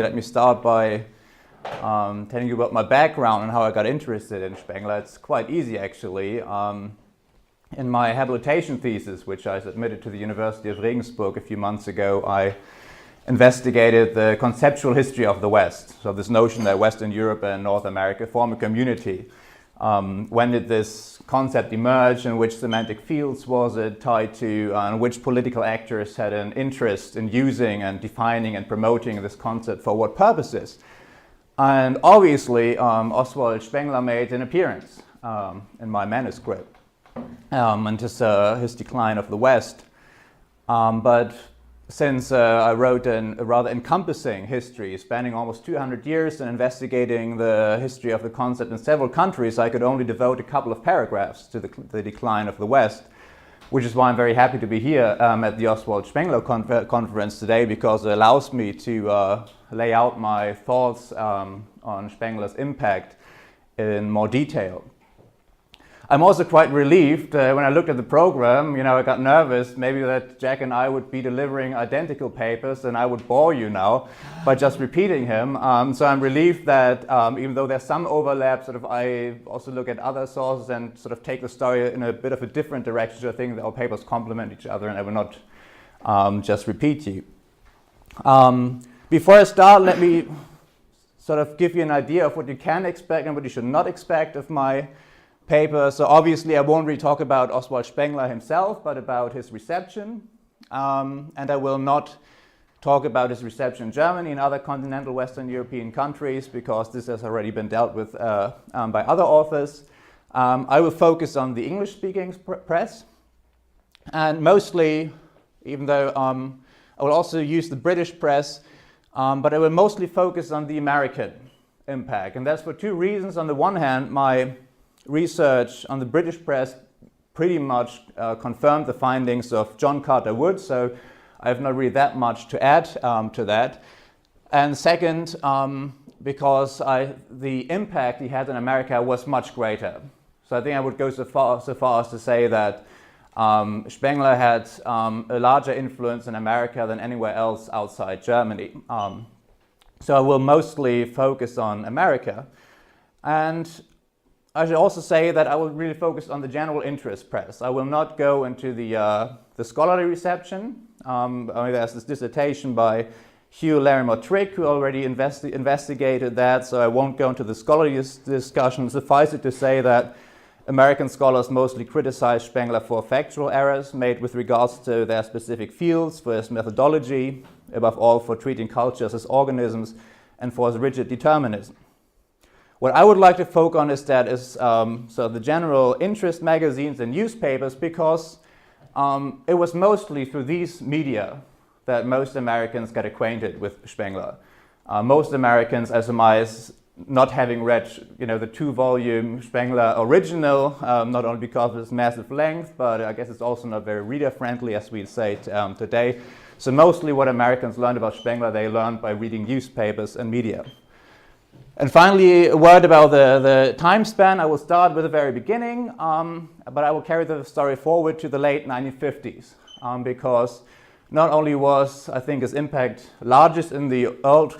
maybe let me start by telling you about my background and how I got interested in Spengler. It's quite easy, actually. In my habilitation thesis, which I submitted to the University of Regensburg a few months ago, I investigated the conceptual history of the West. So this notion that Western Europe and North America form a community. When did this concept emerge, and which semantic fields was it tied to, and which political actors had an interest in using and defining and promoting this concept for what purposes? And obviously, Oswald-Spengler made an appearance in my manuscript, and his decline of the West. But since I wrote a rather encompassing history spanning almost 200 years and investigating the history of the concept in several countries, I could only devote a couple of paragraphs to the decline of the West, which is why I'm very happy to be here at the Oswald-Spengler-Konferenz today, because it allows me to lay out my thoughts on Spengler's impact in more detail. I'm also quite relieved when I looked at the program. I got nervous maybe that Jack and I would be delivering identical papers and I would bore you now by just repeating him. So I'm relieved that even though there's some overlap, I also look at other sources and take the story in a bit of a different direction. So I think that our papers complement each other and I will not just repeat you. Before I start, let me give you an idea of what you can expect and what you should not expect of my paper. So obviously I won't really talk about Oswald Spengler himself, but about his reception. And I will not talk about his reception in Germany and other continental Western European countries, because this has already been dealt with by other authors. I will focus on the English-speaking press, and mostly, even though I will also use the British press, but I will mostly focus on the American impact. And that's for two reasons. On the one hand, my research on the British press pretty much confirmed the findings of John Carter Wood, so I have not really that much to add to that. And second, because the impact he had in America was much greater. So I think I would go so far as to say that Spengler had a larger influence in America than anywhere else outside Germany. So I will mostly focus on America. And I should also say that I will really focus on the general interest press. I will not go into the scholarly reception. There's this dissertation by Hugh Larimer-Trick, who already investigated that, so I won't go into the scholarly discussion. Suffice it to say that American scholars mostly criticize Spengler for factual errors made with regards to their specific fields, for his methodology, above all for treating cultures as organisms, and for his rigid determinism. What I would like to focus on is the general interest magazines and newspapers, because it was mostly through these media that most Americans got acquainted with Spengler. Most Americans, I surmise, not having read the 2-volume Spengler original, not only because of its massive length, but I guess it's also not very reader-friendly, as we say today. So mostly what Americans learned about Spengler, they learned by reading newspapers and media. And finally, a word about the time span. I will start with the very beginning, but I will carry the story forward to the late 1950s, because not only was, I think, his impact largest in the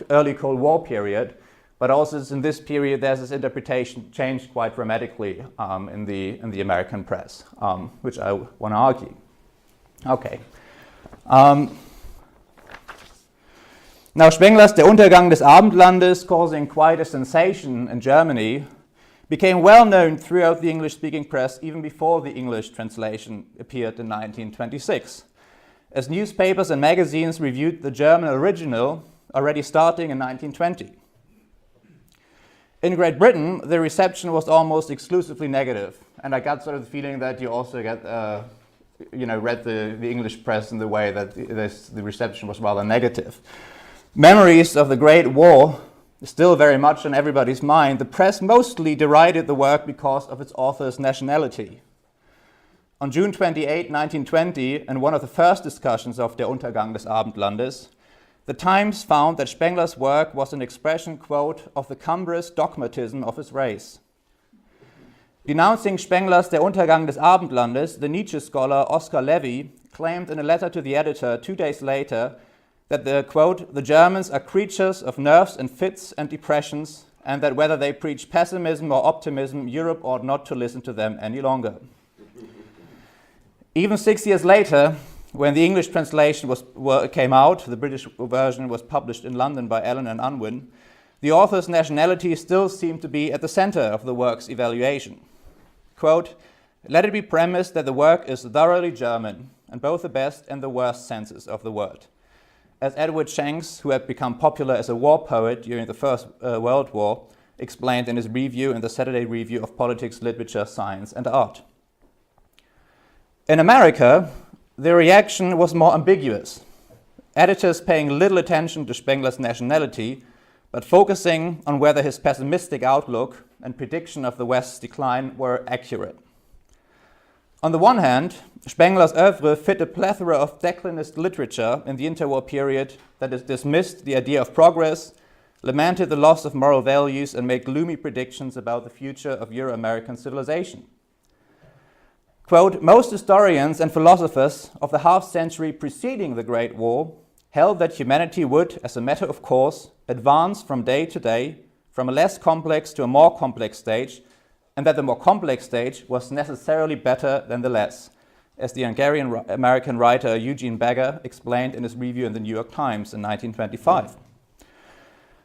early Cold War period, but also in this period there's this interpretation changed quite dramatically in the American press, which I want to argue. Okay. Now, Spengler's Der Untergang des Abendlandes, causing quite a sensation in Germany, became well known throughout the English-speaking press even before the English translation appeared in 1926, as newspapers and magazines reviewed the German original already starting in 1920. In Great Britain, the reception was almost exclusively negative, and I got the feeling that you also read the English press in the way that the reception was rather negative. Memories of the Great War still very much in everybody's mind. The press mostly derided the work because of its author's nationality. On June 28, 1920, in one of the first discussions of Der Untergang des Abendlandes, the Times found that Spengler's work was an expression, quote, of the cumbrous dogmatism of his race. Denouncing Spengler's Der Untergang des Abendlandes, the Nietzsche scholar Oscar Levy claimed in a letter to the editor 2 days later that the Germans are creatures of nerves and fits and depressions, and that whether they preach pessimism or optimism, Europe ought not to listen to them any longer. Even 6 years later, when the English translation came out, the British version was published in London by Allen and Unwin, the author's nationality still seemed to be at the center of the work's evaluation. Quote, "Let it be premised that the work is thoroughly German, in both the best and the worst senses of the word." As Edward Shanks, who had become popular as a war poet during the First World War, explained in his review in the Saturday Review of Politics, Literature, Science and Art. In America, the reaction was more ambiguous. Editors paying little attention to Spengler's nationality, but focusing on whether his pessimistic outlook and prediction of the West's decline were accurate. On the one hand, Spengler's oeuvre fit a plethora of declinist literature in the interwar period that has dismissed the idea of progress, lamented the loss of moral values, and made gloomy predictions about the future of Euro-American civilization. Quote, "Most historians and philosophers of the half-century preceding the Great War held that humanity would, as a matter of course, advance from day to day, from a less complex to a more complex stage, and that the more complex stage was necessarily better than the less," as the Hungarian-American writer Eugene Bagger explained in his review in the New York Times in 1925.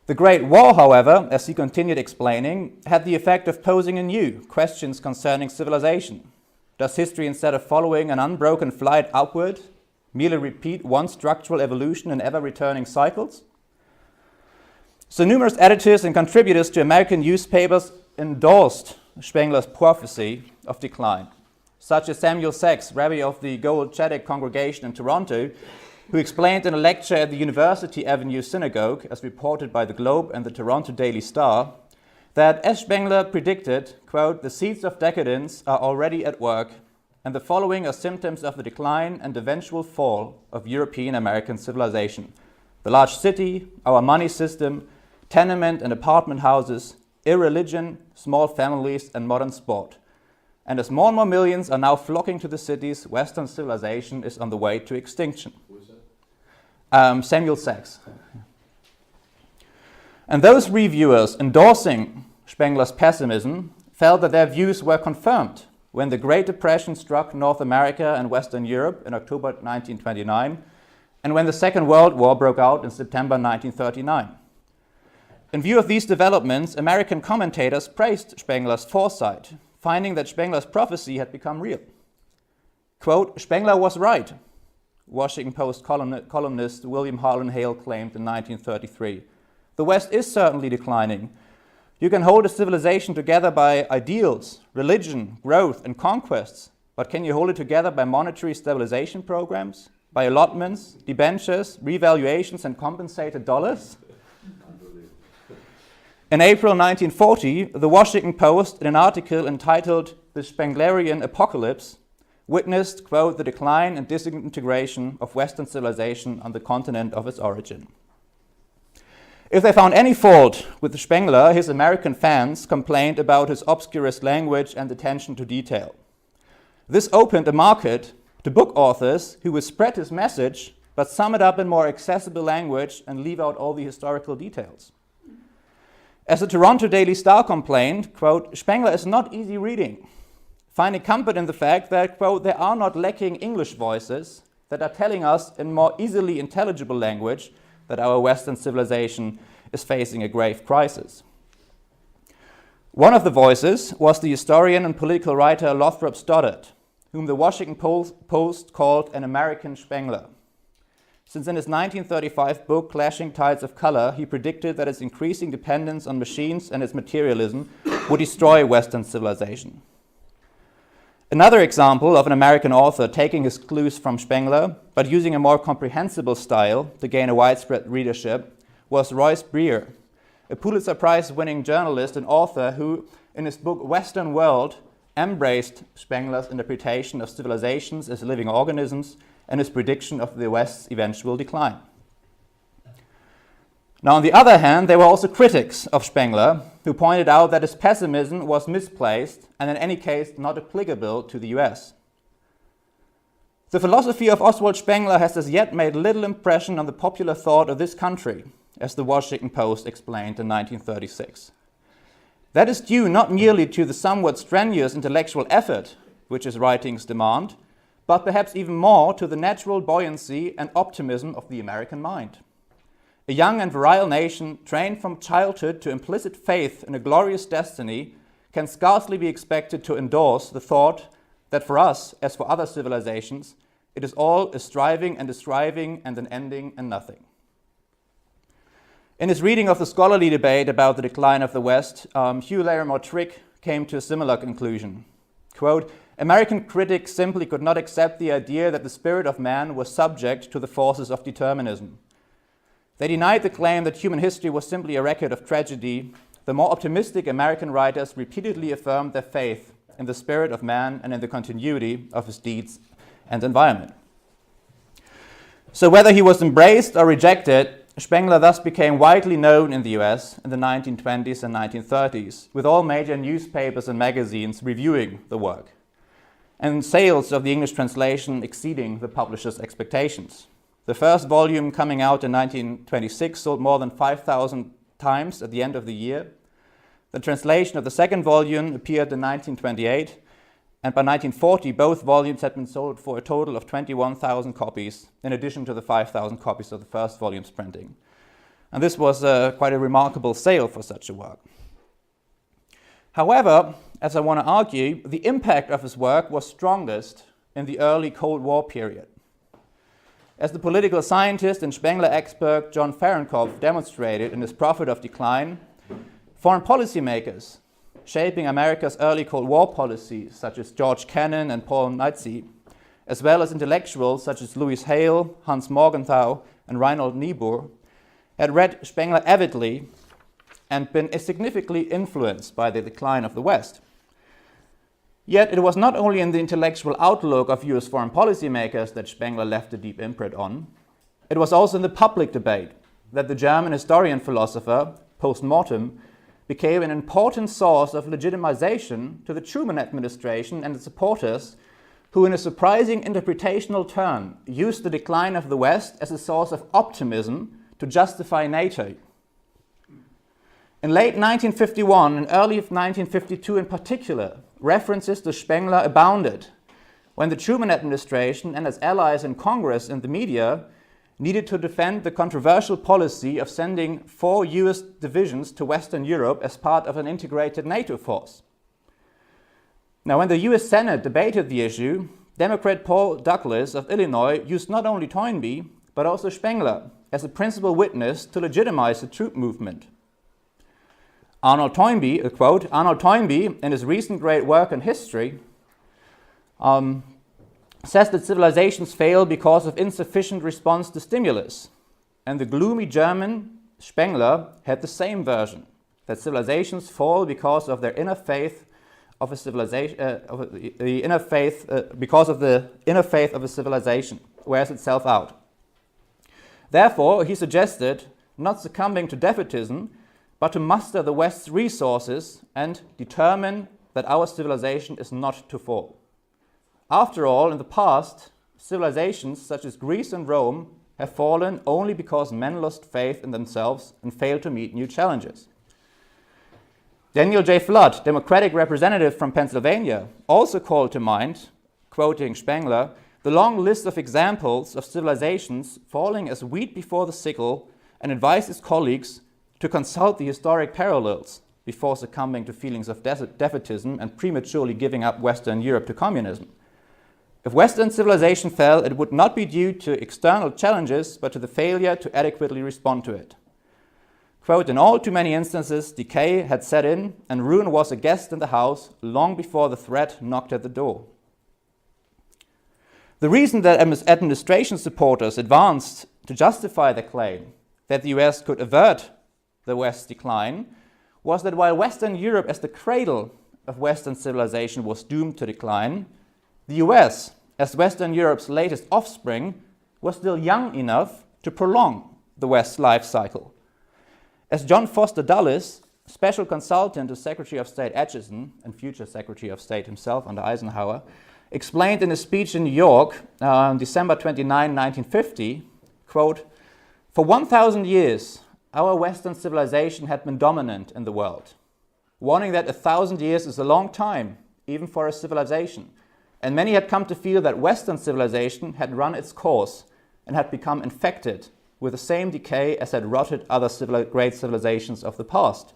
The Great War, however, as he continued explaining, had the effect of posing anew questions concerning civilization. Does history, instead of following an unbroken flight upward, merely repeat one structural evolution in ever-returning cycles? So numerous editors and contributors to American newspapers endorsed Spengler's prophecy of decline, such as Samuel Sachs, rabbi of the Gold Chedek congregation in Toronto, who explained in a lecture at the University Avenue Synagogue, as reported by the Globe and the Toronto Daily Star, that, as Spengler predicted, quote, "The seeds of decadence are already at work, and the following are symptoms of the decline and eventual fall of European American civilization. The large city, our money system, tenement and apartment houses, irreligion, small families, and modern sport. And as more and more millions are now flocking to the cities, Western civilization is on the way to extinction." Who is that? Samuel Sachs. And those reviewers endorsing Spengler's pessimism felt that their views were confirmed when the Great Depression struck North America and Western Europe in October 1929, and when the Second World War broke out in September 1939. In view of these developments, American commentators praised Spengler's foresight, finding that Spengler's prophecy had become real. Quote, "Spengler was right," Washington Post columnist William Harlan Hale claimed in 1933. "The West is certainly declining. You can hold a civilization together by ideals, religion, growth, and conquests, but can you hold it together by monetary stabilization programs, by allotments, debentures, revaluations, and compensated dollars?" In April 1940, the Washington Post, in an article entitled "The Spenglerian Apocalypse," witnessed, quote, "the decline and disintegration of Western civilization on the continent of its origin." If they found any fault with Spengler, his American fans complained about his obscurist language and attention to detail. This opened a market to book authors who would spread his message, but sum it up in more accessible language and leave out all the historical details. As the Toronto Daily Star complained, quote, "Spengler is not easy reading, finding comfort in the fact that, quote, there are not lacking English voices that are telling us in more easily intelligible language that our Western civilization is facing a grave crisis." One of the voices was the historian and political writer Lothrop Stoddard, whom the Washington Post called an American Spengler, since in his 1935 book Clashing Tides of Color, he predicted that its increasing dependence on machines and its materialism would destroy Western civilization. Another example of an American author taking his clues from Spengler, but using a more comprehensible style to gain a widespread readership, was Royce Breer, a Pulitzer Prize-winning journalist and author who, in his book Western World, embraced Spengler's interpretation of civilizations as living organisms and his prediction of the West's eventual decline. Now, on the other hand, there were also critics of Spengler who pointed out that his pessimism was misplaced and in any case not applicable to the US. The philosophy of Oswald-Spengler has as yet made little impression on the popular thought of this country, as the Washington Post explained in 1936. That is due not merely to the somewhat strenuous intellectual effort which his writings demand, but perhaps even more to the natural buoyancy and optimism of the American mind. A young and virile nation, trained from childhood to implicit faith in a glorious destiny, can scarcely be expected to endorse the thought that for us, as for other civilizations, it is all a striving and an ending and nothing. In his reading of the scholarly debate about the decline of the West, Hugh Larimer Trick came to a similar conclusion. Quote, American critics simply could not accept the idea that the spirit of man was subject to the forces of determinism. They denied the claim that human history was simply a record of tragedy. The more optimistic American writers repeatedly affirmed their faith in the spirit of man and in the continuity of his deeds and environment. So whether he was embraced or rejected, Spengler thus became widely known in the US in the 1920s and 1930s, with all major newspapers and magazines reviewing the work, and sales of the English translation exceeding the publisher's expectations. The first volume, coming out in 1926, sold more than 5,000 times at the end of the year. The translation of the second volume appeared in 1928, and by 1940 both volumes had been sold for a total of 21,000 copies, in addition to the 5,000 copies of the first volume's printing. And this was quite a remarkable sale for such a work. However, as I want to argue, the impact of his work was strongest in the early Cold War period. As the political scientist and Spengler expert John Fahrenkopf demonstrated in his Prophet of Decline, foreign policymakers shaping America's early Cold War policies, such as George Kennan and Paul Nitze, as well as intellectuals such as Louis Hale, Hans Morgenthau, and Reinhold Niebuhr, had read Spengler avidly and been significantly influenced by the decline of the West. Yet it was not only in the intellectual outlook of US foreign policymakers that Spengler left a deep imprint on, it was also in the public debate that the German historian-philosopher, post-mortem, became an important source of legitimization to the Truman administration and its supporters, who in a surprising interpretational turn used the decline of the West as a source of optimism to justify NATO. In late 1951 and early 1952 in particular, references to Spengler abounded when the Truman administration and its allies in Congress and the media needed to defend the controversial policy of sending 4 US divisions to Western Europe as part of an integrated NATO force. Now, when the US Senate debated the issue, Democrat Paul Douglas of Illinois used not only Toynbee, but also Spengler as a principal witness to legitimize the troop movement. Arnold Toynbee, in his recent great work on history, says that civilizations fail because of insufficient response to stimulus. And the gloomy German Spengler had the same version, that civilizations fall because of their inner faith of a civilization, because of the inner faith of a civilization, wears itself out. Therefore, he suggested not succumbing to defeatism, but to muster the West's resources and determine that our civilization is not to fall. After all, in the past, civilizations such as Greece and Rome have fallen only because men lost faith in themselves and failed to meet new challenges. Daniel J. Flood, Democratic representative from Pennsylvania, also called to mind, quoting Spengler, the long list of examples of civilizations falling as wheat before the sickle, and advised his colleagues to consult the historic parallels before succumbing to feelings of defeatism and prematurely giving up Western Europe to communism. If Western civilization fell, it would not be due to external challenges, but to the failure to adequately respond to it. Quote, in all too many instances, decay had set in and ruin was a guest in the house long before the threat knocked at the door. The reason that administration supporters advanced to justify the claim that the US could avert the West's decline was that while Western Europe as the cradle of Western civilization was doomed to decline, the US, as Western Europe's latest offspring, was still young enough to prolong the West's life cycle. As John Foster Dulles, special consultant to Secretary of State Acheson and future Secretary of State himself under Eisenhower, explained in a speech in New York on December 29, 1950, quote, "For 1,000 years, our Western civilization had been dominant in the world, warning that 1,000 years is a long time, even for a civilization, and many had come to feel that Western civilization had run its course and had become infected with the same decay as had rotted other great civilizations of the past.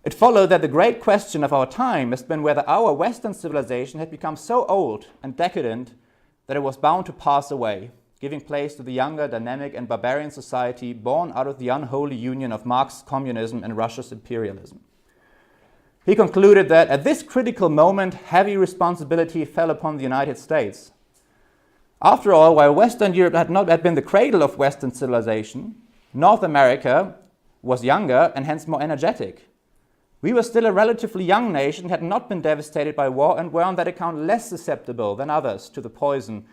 It followed that the great question of our time has been whether our Western civilization had become so old and decadent that it was bound to pass away, giving place to the younger, dynamic and barbarian society born out of the unholy union of Marx's communism and Russia's imperialism." He concluded that at this critical moment, heavy responsibility fell upon the United States. After all, while Western Europe had been the cradle of Western civilization, North America was younger and hence more energetic. We were still a relatively young nation, had not been devastated by war, and were on that account less susceptible than others to the poison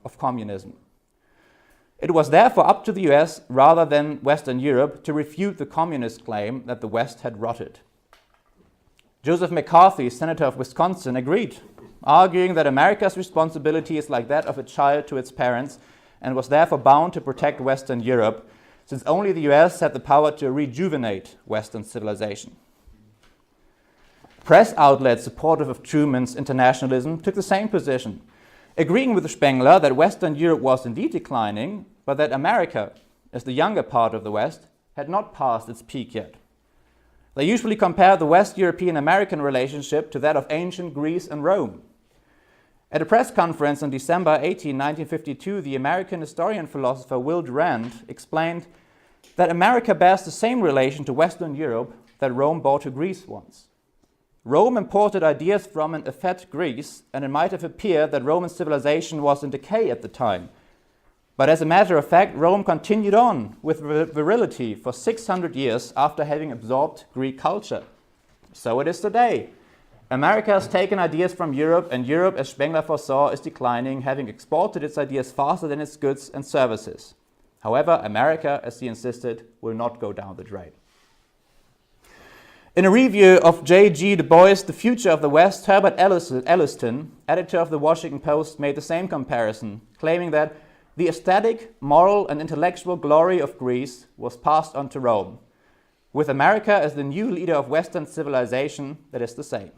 of communism. It was therefore up to the US rather than Western Europe to refute the communist claim that the West had rotted. Joseph McCarthy, Senator of Wisconsin, agreed, arguing that America's responsibility is like that of a child to its parents and was therefore bound to protect Western Europe, since only the US had the power to rejuvenate Western civilization. Press outlets supportive of Truman's internationalism took the same position, agreeing with Spengler that Western Europe was indeed declining, but that America, as the younger part of the West, had not passed its peak yet. They usually compare the West European-American relationship to that of ancient Greece and Rome. At a press conference on December 18, 1952, the American historian-philosopher Will Durant explained that America bears the same relation to Western Europe that Rome bore to Greece once. Rome imported ideas from an effete Greece, and it might have appeared that Roman civilization was in decay at the time. But as a matter of fact, Rome continued on with virility for 600 years after having absorbed Greek culture. So it is today. America has taken ideas from Europe, and Europe, as Spengler foresaw, is declining, having exported its ideas faster than its goods and services. However, America, as he insisted, will not go down the drain. In a review of J.G. Du Bois' The Future of the West, Herbert Elliston, editor of the Washington Post, made the same comparison, claiming that the aesthetic, moral, and intellectual glory of Greece was passed on to Rome. With America as the new leader of Western civilization, that is the same.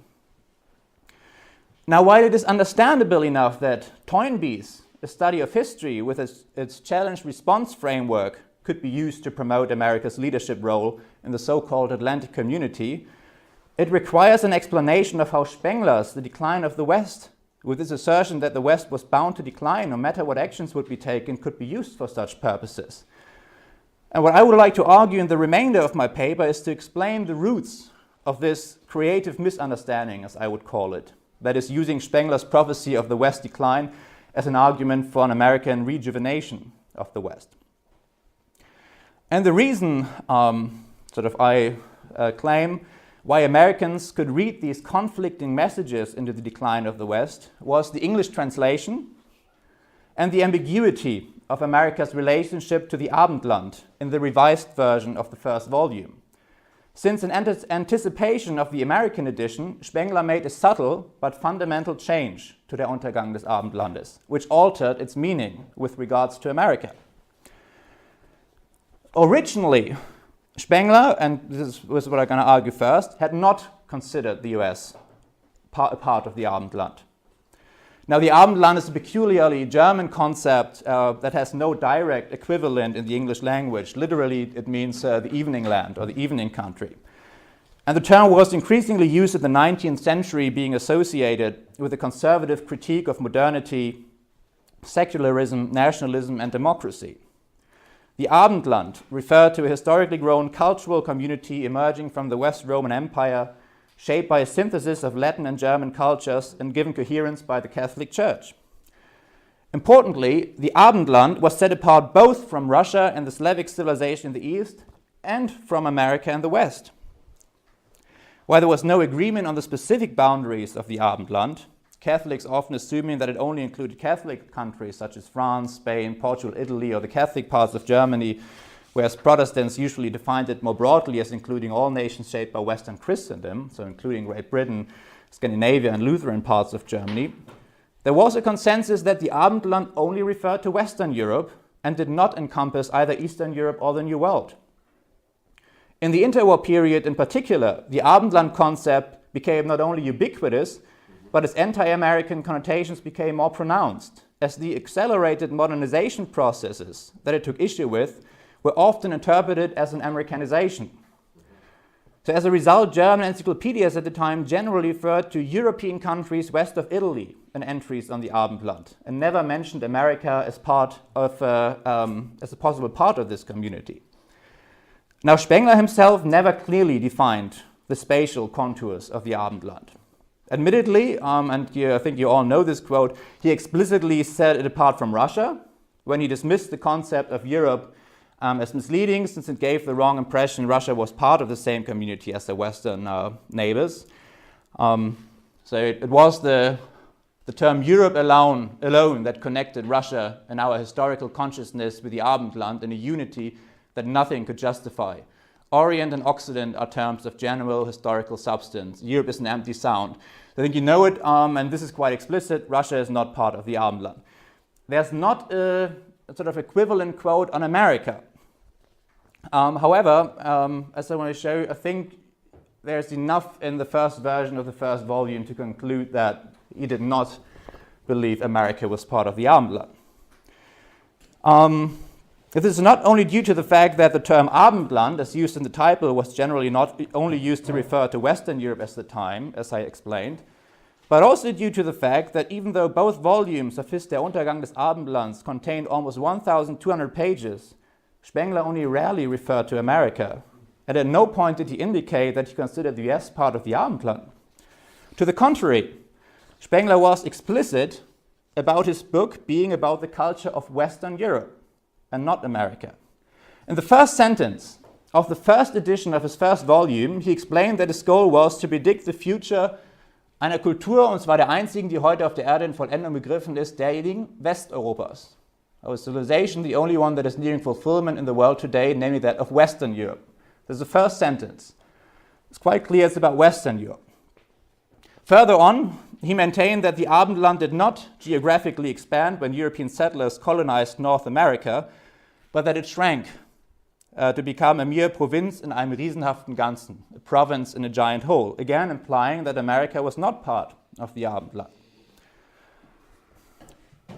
Now, while it is understandable enough that Toynbee's A Study of History with its challenge-response framework could be used to promote America's leadership role in the so-called Atlantic community, it requires an explanation of how Spengler's The Decline of the West, with his assertion that the West was bound to decline no matter what actions would be taken, could be used for such purposes. And what I would like to argue in the remainder of my paper is to explain the roots of this creative misunderstanding, as I would call it, that is using Spengler's prophecy of the West decline as an argument for an American rejuvenation of the West. And the reason I claim why Americans could read these conflicting messages into the decline of the West was the English translation and the ambiguity of America's relationship to the Abendland in the revised version of the first volume. Since in anticipation of the American edition, Spengler made a subtle but fundamental change to Der Untergang des Abendlandes, which altered its meaning with regards to America. Originally, Spengler, and this is what I'm going to argue first, had not considered the US a part of the Abendland. Now, the Abendland is a peculiarly German concept that has no direct equivalent in the English language. Literally, it means the evening land or the evening country. And the term was increasingly used in the 19th century, being associated with a conservative critique of modernity, secularism, nationalism, and democracy. The Abendland referred to a historically grown cultural community emerging from the West Roman Empire, shaped by a synthesis of Latin and German cultures and given coherence by the Catholic Church. Importantly, the Abendland was set apart both from Russia and the Slavic civilization in the East and from America and the West. While there was no agreement on the specific boundaries of the Abendland, Catholics often assuming that it only included Catholic countries such as France, Spain, Portugal, Italy, or the Catholic parts of Germany, whereas Protestants usually defined it more broadly as including all nations shaped by Western Christendom, so including Great Britain, Scandinavia, and Lutheran parts of Germany. There was a consensus that the Abendland only referred to Western Europe and did not encompass either Eastern Europe or the New World. In the interwar period in particular, the Abendland concept became not only ubiquitous, but its anti-American connotations became more pronounced, as the accelerated modernization processes that it took issue with were often interpreted as an Americanization. So as a result, German encyclopedias at the time generally referred to European countries west of Italy in entries on the Abendland, and never mentioned America as a possible part of this community. Now, Spengler himself never clearly defined the spatial contours of the Abendland. Admittedly, I think you all know this quote, he explicitly set it apart from Russia when he dismissed the concept of Europe as misleading, since it gave the wrong impression Russia was part of the same community as the Western neighbors. So it was the term Europe alone that connected Russia and our historical consciousness with the Abendland in a unity that nothing could justify. Orient and Occident are terms of general historical substance. Europe is an empty sound. I think you know it, and this is quite explicit. Russia is not part of the Abendland. There's not a sort of equivalent quote on America. However, as I want to show, I think there's enough in the first version of the first volume to conclude that he did not believe America was part of the Abendland. This is not only due to the fact that the term Abendland, as used in the title, was generally not only used to refer to Western Europe at the time, as I explained, but also due to the fact that even though both volumes of his Der Untergang des Abendlands contained almost 1,200 pages, Spengler only rarely referred to America, and at no point did he indicate that he considered the US part of the Abendland. To the contrary, Spengler was explicit about his book being about the culture of Western Europe and not America. In the first sentence of the first edition of his first volume, he explained that his goal was to predict the future einer Kultur, und zwar der einzigen, die heute auf der Erde in Vollendung begriffen ist, derjenigen Westeuropas. Our civilization, the only one that is nearing fulfillment in the world today, namely that of Western Europe. This is the first sentence. It's quite clear it's about Western Europe. Further on, he maintained that the Abendland did not geographically expand when European settlers colonized North America, but that it shrank to become a mere Provinz in einem riesenhaften Ganzen, a province in a giant whole, again implying that America was not part of the Abendland.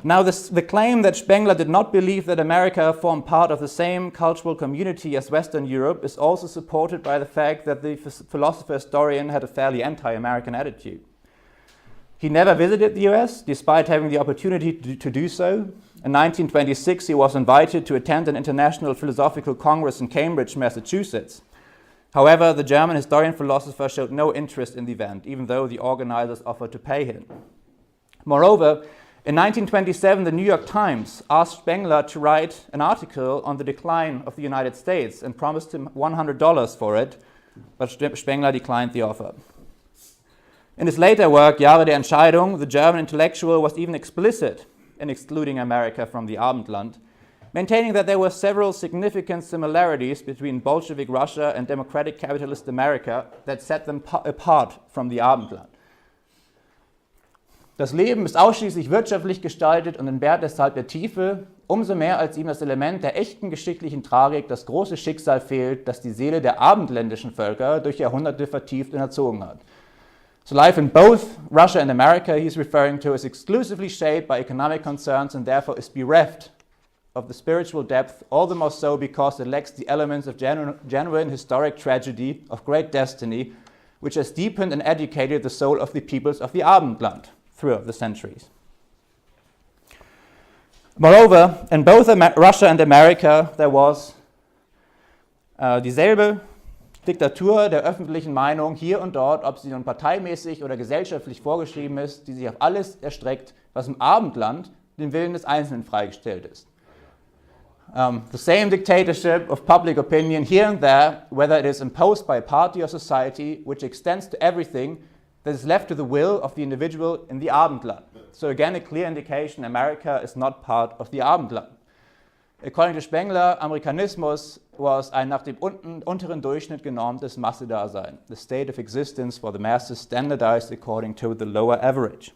Now, the claim that Spengler did not believe that America formed part of the same cultural community as Western Europe is also supported by the fact that the philosopher-historian had a fairly anti-American attitude. He never visited the US, despite having the opportunity to do so. In 1926, he was invited to attend an international philosophical congress in Cambridge, Massachusetts. However, the German historian-philosopher showed no interest in the event, even though the organizers offered to pay him. Moreover, in 1927, the New York Times asked Spengler to write an article on the decline of the United States and promised him $100 for it, but Spengler declined the offer. In his later work, Jahre der Entscheidung, the German intellectual was even explicit in excluding America from the Abendland, maintaining that there were several significant similarities between Bolshevik Russia and democratic capitalist America that set them apart from the Abendland. Das Leben ist ausschließlich wirtschaftlich gestaltet und entbehrt deshalb der Tiefe, umso mehr als ihm das Element der echten geschichtlichen Tragik, das große Schicksal fehlt, das die Seele der abendländischen Völker durch Jahrhunderte vertieft und erzogen hat. So life in both Russia and America, he's referring to, is exclusively shaped by economic concerns and therefore is bereft of the spiritual depth, all the more so because it lacks the elements of genuine historic tragedy, of great destiny, which has deepened and educated the soul of the peoples of the Abendland throughout the centuries. Moreover, in both Russia and America, there was dieselbe Diktatur der öffentlichen Meinung hier und dort, ob sie nun parteimäßig oder gesellschaftlich vorgeschrieben ist, die sich auf alles erstreckt, was im Abendland dem Willen des Einzelnen freigestellt ist. The same dictatorship of public opinion here and there, whether it is imposed by a party or society, which extends to everything that is left to the will of the individual in the Abendland. So again, a clear indication America is not part of the Abendland. According to Spengler, Amerikanismus was ein nach dem unteren Durchschnitt genormtes Massedasein, the state of existence for the masses standardized according to the lower average.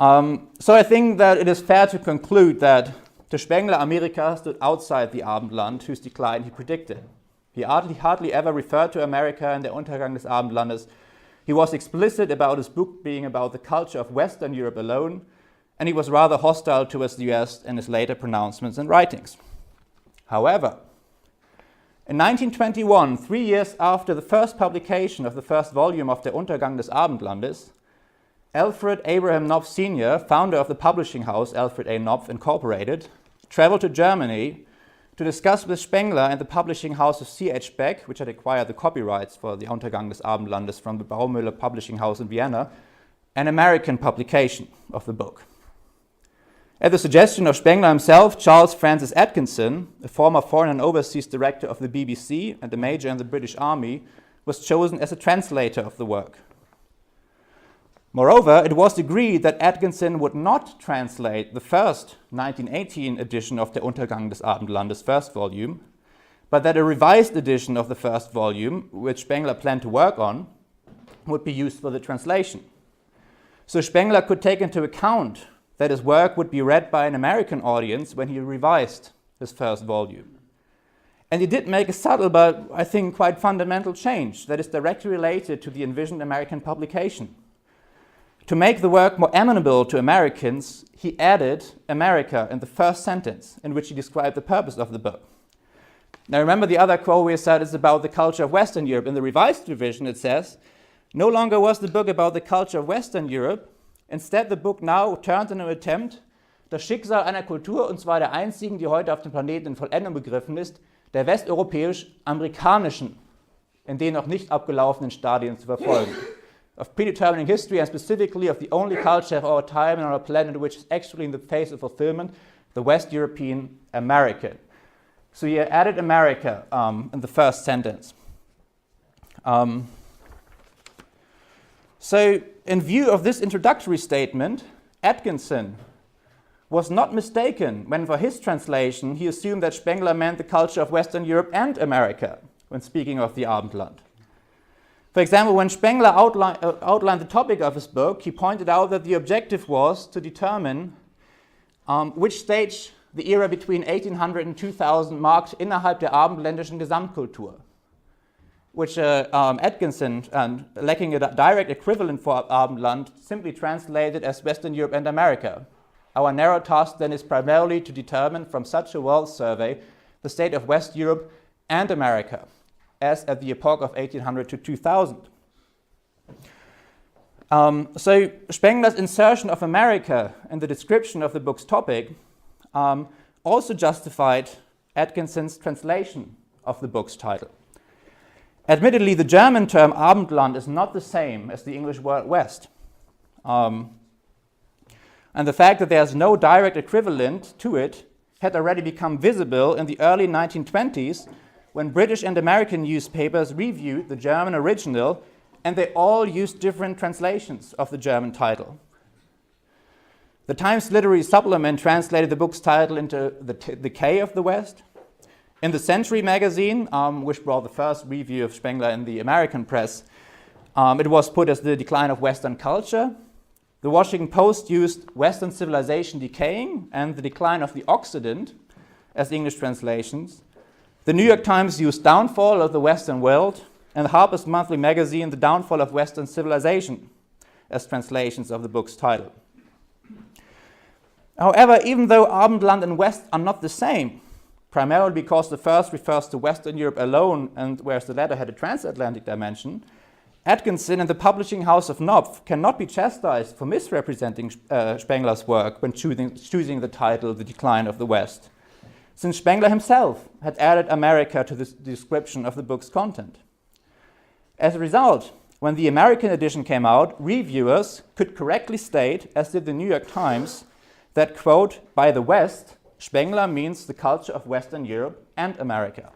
So I think that it is fair to conclude that der Spengler Amerika stood outside the Abendland, whose decline he predicted. He hardly ever referred to America in der Untergang des Abendlandes. He was explicit about his book being about the culture of Western Europe alone, and he was rather hostile towards the US in his later pronouncements and writings. However, in 1921, 3 years after the first publication of the first volume of Der Untergang des Abendlandes, Alfred Abraham Knopf Sr., founder of the publishing house Alfred A. Knopf Incorporated, traveled to Germany to discuss with Spengler and the publishing house of C.H. Beck, which had acquired the copyrights for the Untergang des Abendlandes from the Baumüller publishing house in Vienna, an American publication of the book. At the suggestion of Spengler himself, Charles Francis Atkinson, a former foreign and overseas director of the BBC and a major in the British Army, was chosen as a translator of the work. Moreover, it was agreed that Atkinson would not translate the first 1918 edition of Der Untergang des Abendlandes first volume, but that a revised edition of the first volume, which Spengler planned to work on, would be used for the translation. So Spengler could take into account that his work would be read by an American audience when he revised his first volume. And he did make a subtle but, I think, quite fundamental change that is directly related to the envisioned American publication. To make the work more amenable to Americans, he added America in the first sentence in which he described the purpose of the book. Now remember the other quote we said is about the culture of Western Europe. In the revised revision it says, no longer was the book about the culture of Western Europe. Instead, the book now turned in an attempt, das Schicksal einer Kultur, und zwar der einzigen, die heute auf dem Planeten in Vollendung begriffen ist, der westeuropäisch-amerikanischen, in den noch nicht abgelaufenen Stadien zu verfolgen. Of predetermining history and specifically of the only culture of our time and on our planet which is actually in the phase of fulfillment, the West European American. So he added America in the first sentence. So in view of this introductory statement, Atkinson was not mistaken when for his translation he assumed that Spengler meant the culture of Western Europe and America when speaking of the Abendland. For example, when Spengler outlined the topic of his book, he pointed out that the objective was to determine which stage the era between 1800 and 2000 marked innerhalb der abendländischen Gesamtkultur, which Atkinson, lacking a direct equivalent for Abendland, simply translated as Western Europe and America. Our narrow task then is primarily to determine from such a world survey the state of West Europe and America, as at the epoch of 1800 to 2000. So Spengler's insertion of America in the description of the book's topic also justified Atkinson's translation of the book's title. Admittedly, the German term Abendland is not the same as the English word West. And the fact that there's no direct equivalent to it had already become visible in the early 1920s when British and American newspapers reviewed the German original, and they all used different translations of the German title. The Times Literary Supplement translated the book's title into The Decay of the West. In the Century magazine, which brought the first review of Spengler in the American press, it was put as The Decline of Western Culture. The Washington Post used Western Civilization Decaying and The Decline of the Occident as English translations. The New York Times used Downfall of the Western World, and the Harper's Monthly magazine, The Downfall of Western Civilization, as translations of the book's title. However, even though Abendland and West are not the same, primarily because the first refers to Western Europe alone, and whereas the latter had a transatlantic dimension, Atkinson and the publishing house of Knopf cannot be chastised for misrepresenting Spengler's work when choosing the title The Decline of the West, since Spengler himself had added America to the description of the book's content. As a result, when the American edition came out, reviewers could correctly state, as did the New York Times, that, quote, by the West, Spengler means the culture of Western Europe and America,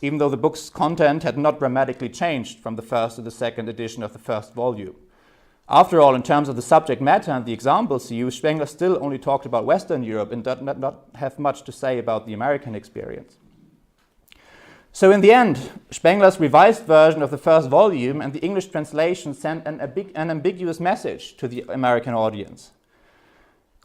even though the book's content had not dramatically changed from the first to the second edition of the first volume. After all, in terms of the subject matter and the examples he used, Spengler still only talked about Western Europe and did not have much to say about the American experience. So in the end, Spengler's revised version of the first volume and the English translation sent an ambiguous message to the American audience.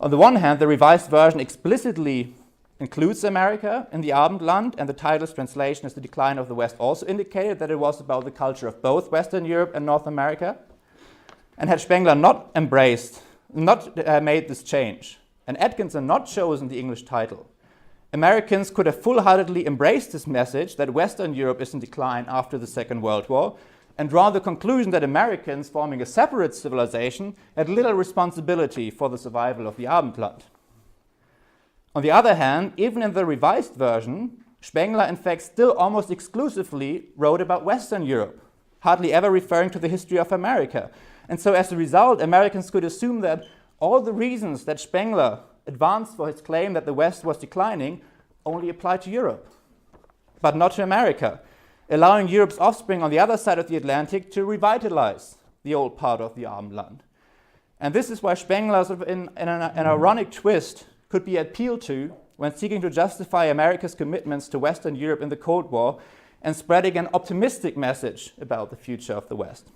On the one hand, the revised version explicitly includes America in the Abendland, and the title's translation as The Decline of the West also indicated that it was about the culture of both Western Europe and North America. And had Spengler not made this change, and Atkinson not chosen the English title, Americans could have full-heartedly embraced this message that Western Europe is in decline after the Second World War, and drawn the conclusion that Americans, forming a separate civilization, had little responsibility for the survival of the Abendland. On the other hand, even in the revised version, Spengler in fact still almost exclusively wrote about Western Europe, hardly ever referring to the history of America. And so as a result, Americans could assume that all the reasons that Spengler advanced for his claim that the West was declining only applied to Europe, but not to America, allowing Europe's offspring on the other side of the Atlantic to revitalize the old part of the Abendland. And this is why Spengler, sort of in an ironic twist, could be appealed to when seeking to justify America's commitments to Western Europe in the Cold War and spreading an optimistic message about the future of the West.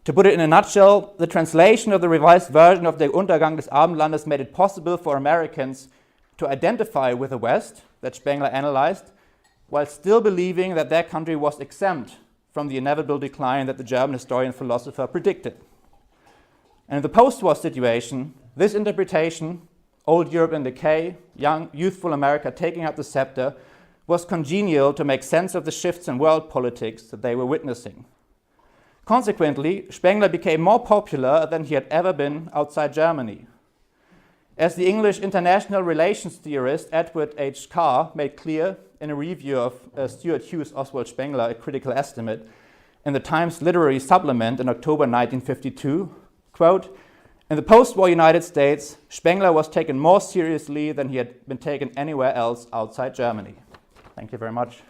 To put it in a nutshell, the translation of the revised version of Der Untergang des Abendlandes made it possible for Americans to identify with the West that Spengler analyzed, while still believing that their country was exempt from the inevitable decline that the German historian philosopher predicted. And in the post-war situation, this interpretation, old Europe in decay, young, youthful America taking up the scepter, was congenial to make sense of the shifts in world politics that they were witnessing. Consequently, Spengler became more popular than he had ever been outside Germany. As the English international relations theorist Edward H. Carr made clear in a review of Stuart Hughes' Oswald Spengler, A Critical Estimate, in the Times Literary Supplement in October 1952, quote, "In the post-war United States, Spengler was taken more seriously than he had been taken anywhere else outside Germany." Thank you very much.